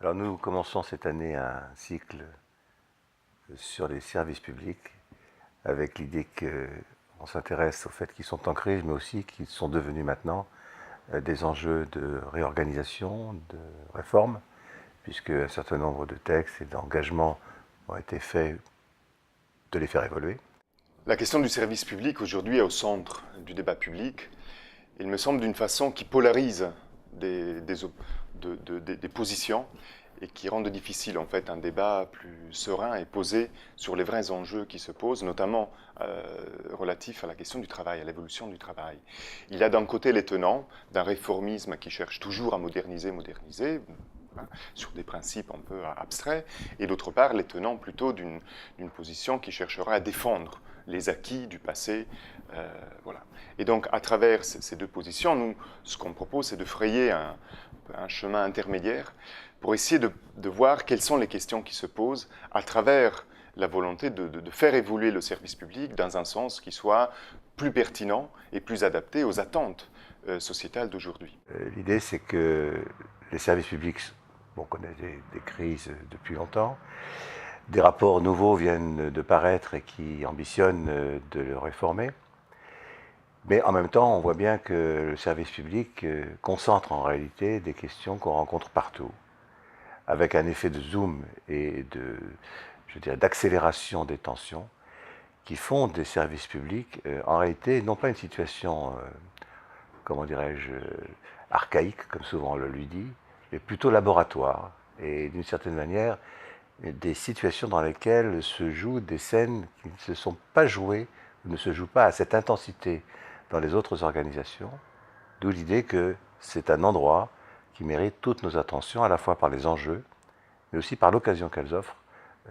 Alors nous commençons cette année un cycle sur les services publics avec l'idée qu'on s'intéresse au fait qu'ils sont en crise, mais aussi qu'ils sont devenus maintenant des enjeux de réorganisation, de réforme, puisque un certain nombre de textes et d'engagements ont été faits de les faire évoluer. La question du service public aujourd'hui est au centre du débat public. Il me semble d'une façon qui polarise des positions et qui rend difficile en fait un débat plus serein et posé sur les vrais enjeux qui se posent, notamment relatifs à la question du travail, à l'évolution du travail. Il y a d'un côté les tenants d'un réformisme qui cherche toujours à moderniser, sur des principes un peu abstraits, et d'autre part les tenants plutôt d'une position qui cherchera à défendre les acquis du passé. Voilà. Et donc, à travers ces deux positions, nous, ce qu'on propose, c'est de frayer un chemin intermédiaire pour essayer de voir quelles sont les questions qui se posent à travers la volonté de faire évoluer le service public dans un sens qui soit plus pertinent et plus adapté aux attentes sociétales d'aujourd'hui. L'idée, c'est que les services publics, on connaît des crises depuis longtemps. Des rapports nouveaux viennent de paraître et qui ambitionnent de le réformer. Mais en même temps, on voit bien que le service public concentre en réalité des questions qu'on rencontre partout, avec un effet de zoom et d'accélération des tensions qui font des services publics, en réalité, non pas une situation, comment dirais-je, archaïque, comme souvent on le lui dit, mais plutôt laboratoire. Et d'une certaine manière, des situations dans lesquelles se jouent des scènes qui ne se sont pas jouées, ou ne se jouent pas à cette intensité dans les autres organisations, d'où l'idée que c'est un endroit qui mérite toutes nos attentions, à la fois par les enjeux, mais aussi par l'occasion qu'elles offrent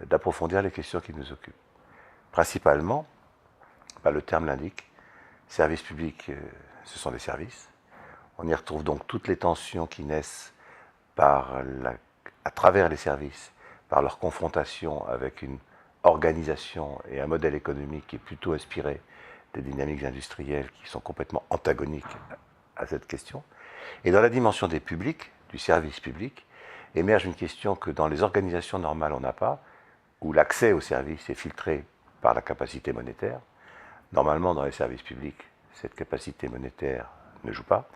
d'approfondir les questions qui nous occupent. Principalement, le terme l'indique, services publics, ce sont des services. On y retrouve donc toutes les tensions qui naissent à travers les services, par leur confrontation avec une organisation et un modèle économique qui est plutôt inspiré des dynamiques industrielles qui sont complètement antagoniques à cette question. Et dans la dimension des publics, du service public, émerge une question que dans les organisations normales on n'a pas, où l'accès aux services est filtré par la capacité monétaire. Normalement, dans les services publics, cette capacité monétaire ne joue pas,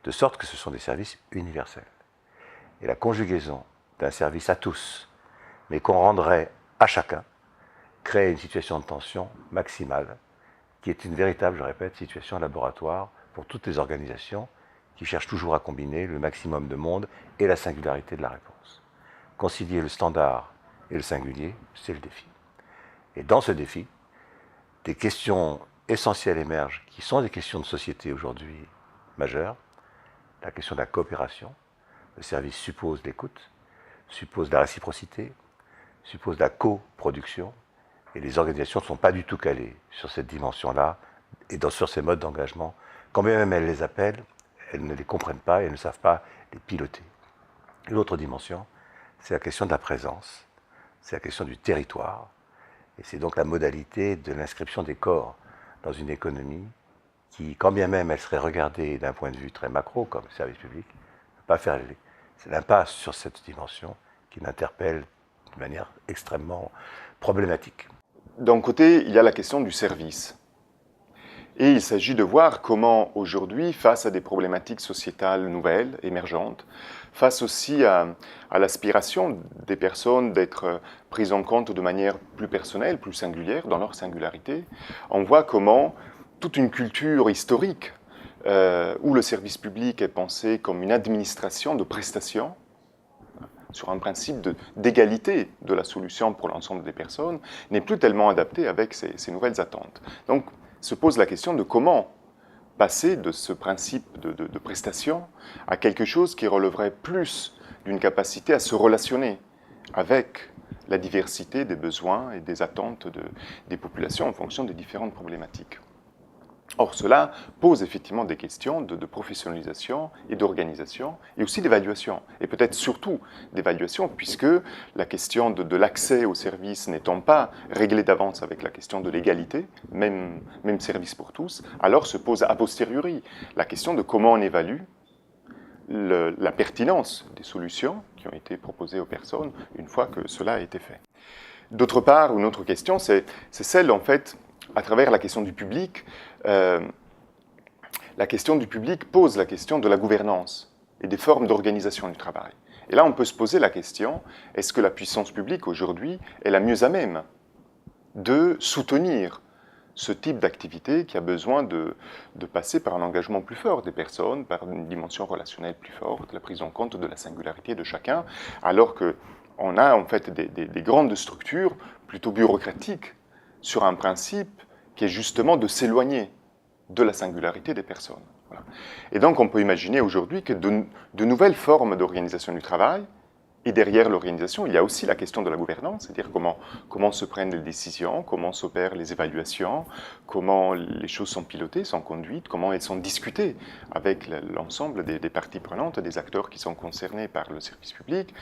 de sorte que ce sont des services universels. Et la conjugaison d'un service à tous, mais qu'on rendrait à chacun, crée une situation de tension maximale, qui est une véritable, je répète, situation laboratoire pour toutes les organisations qui cherchent toujours à combiner le maximum de monde et la singularité de la réponse. Concilier le standard et le singulier, c'est le défi. Et dans ce défi, des questions essentielles émergent, qui sont des questions de société aujourd'hui majeures. La question de la coopération. Le service suppose l'écoute, suppose la réciprocité, suppose la coproduction, et les organisations ne sont pas du tout calées sur cette dimension-là et sur ces modes d'engagement. Quand bien même elles les appellent, elles ne les comprennent pas et elles ne savent pas les piloter. L'autre dimension, c'est la question de la présence, c'est la question du territoire, et c'est donc la modalité de l'inscription des corps dans une économie qui, quand bien même elle serait regardée d'un point de vue très macro, comme service public, ne peut pas faire l'impasse sur cette dimension qui m'interpelle de manière extrêmement problématique. D'un côté, il y a la question du service. Et il s'agit de voir comment aujourd'hui, face à des problématiques sociétales nouvelles, émergentes, face aussi à l'aspiration des personnes d'être prises en compte de manière plus personnelle, plus singulière, dans leur singularité, on voit comment toute une culture historique où le service public est pensé comme une administration de prestations, sur un principe d'égalité de la solution pour l'ensemble des personnes, n'est plus tellement adaptée avec ces nouvelles attentes. Donc, se pose la question de comment passer de ce principe de prestation à quelque chose qui relèverait plus d'une capacité à se relationner avec la diversité des besoins et des attentes des populations en fonction des différentes problématiques. Or, cela pose effectivement des questions de professionnalisation et d'organisation, et aussi d'évaluation, et peut-être surtout d'évaluation, puisque la question de l'accès aux services n'étant pas réglée d'avance avec la question de l'égalité, même service pour tous, alors se pose a posteriori la question de comment on évalue la pertinence des solutions qui ont été proposées aux personnes une fois que cela a été fait. D'autre part, une autre question, c'est celle, en fait, à travers la question du public. La question du public pose la question de la gouvernance et des formes d'organisation du travail. Et là, on peut se poser la question, est-ce que la puissance publique, aujourd'hui, est la mieux à même de soutenir ce type d'activité qui a besoin de passer par un engagement plus fort des personnes, par une dimension relationnelle plus forte, la prise en compte de la singularité de chacun, alors qu'on a en fait des grandes structures plutôt bureaucratiques sur un principe qui est justement de s'éloigner de la singularité des personnes. Voilà. Et donc on peut imaginer aujourd'hui que de nouvelles formes d'organisation du travail. Et derrière l'organisation, il y a aussi la question de la gouvernance, c'est-à-dire comment se prennent les décisions, comment s'opèrent les évaluations, comment les choses sont pilotées, sont conduites, comment elles sont discutées avec l'ensemble des parties prenantes, des acteurs qui sont concernés par le service public.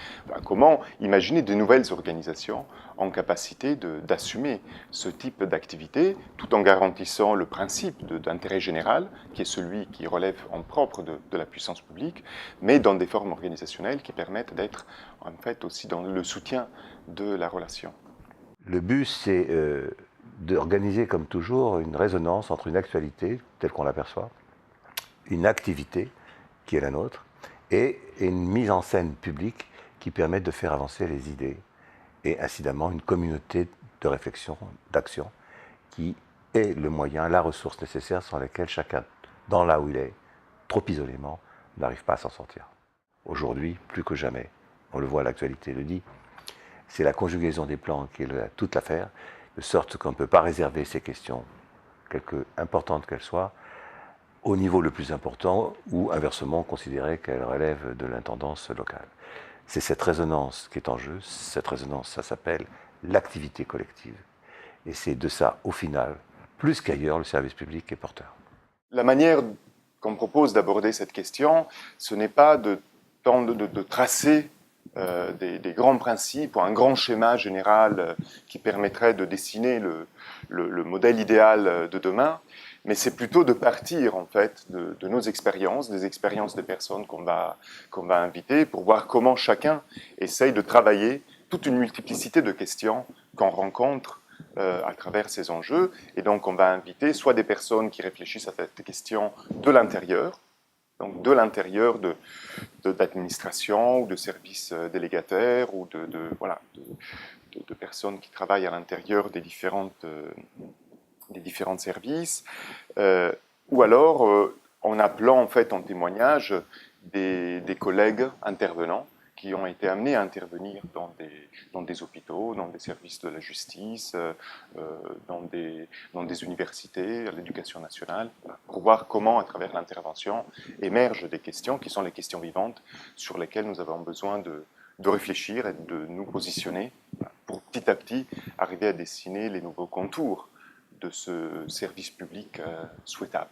Comment imaginer de nouvelles organisations en capacité d'assumer ce type d'activité, tout en garantissant le principe d'intérêt général, qui est celui qui relève en propre de la puissance publique, mais dans des formes organisationnelles qui permettent d'être en fait aussi dans le soutien de la relation. Le but, c'est d'organiser comme toujours une résonance entre une actualité telle qu'on l'aperçoit, une activité qui est la nôtre, et une mise en scène publique qui permet de faire avancer les idées, et incidemment une communauté de réflexion, d'action, qui est le moyen, la ressource nécessaire sans laquelle chacun, dans là où il est, trop isolément, n'arrive pas à s'en sortir. Aujourd'hui, plus que jamais, on le voit, l'actualité le dit, c'est la conjugaison des plans qui est toute l'affaire, de sorte qu'on ne peut pas réserver ces questions, quelque importantes qu'elles soient, au niveau le plus important, ou inversement considérer qu'elles relèvent de l'intendance locale. C'est cette résonance qui est en jeu, cette résonance, ça s'appelle l'activité collective. Et c'est de ça, au final, plus qu'ailleurs, le service public est porteur. La manière qu'on propose d'aborder cette question, ce n'est pas de tracer des grands principes ou un grand schéma général qui permettrait de dessiner le modèle idéal de demain, mais c'est plutôt de partir en fait de nos expériences, des expériences des personnes qu'on va inviter pour voir comment chacun essaye de travailler toute une multiplicité de questions qu'on rencontre à travers ces enjeux. Et donc on va inviter soit des personnes qui réfléchissent à cette question de l'intérieur, donc de l'intérieur d'administration ou de services délégataires ou de personnes qui travaillent à l'intérieur des différents services, ou alors en appelant en fait en témoignage des collègues intervenants qui ont été amenés à intervenir dans des hôpitaux, dans des services de la justice, dans des universités, à l'éducation nationale, pour voir comment, à travers l'intervention, émergent des questions qui sont les questions vivantes sur lesquelles nous avons besoin de réfléchir et de nous positionner pour petit à petit arriver à dessiner les nouveaux contours de ce service public souhaitable.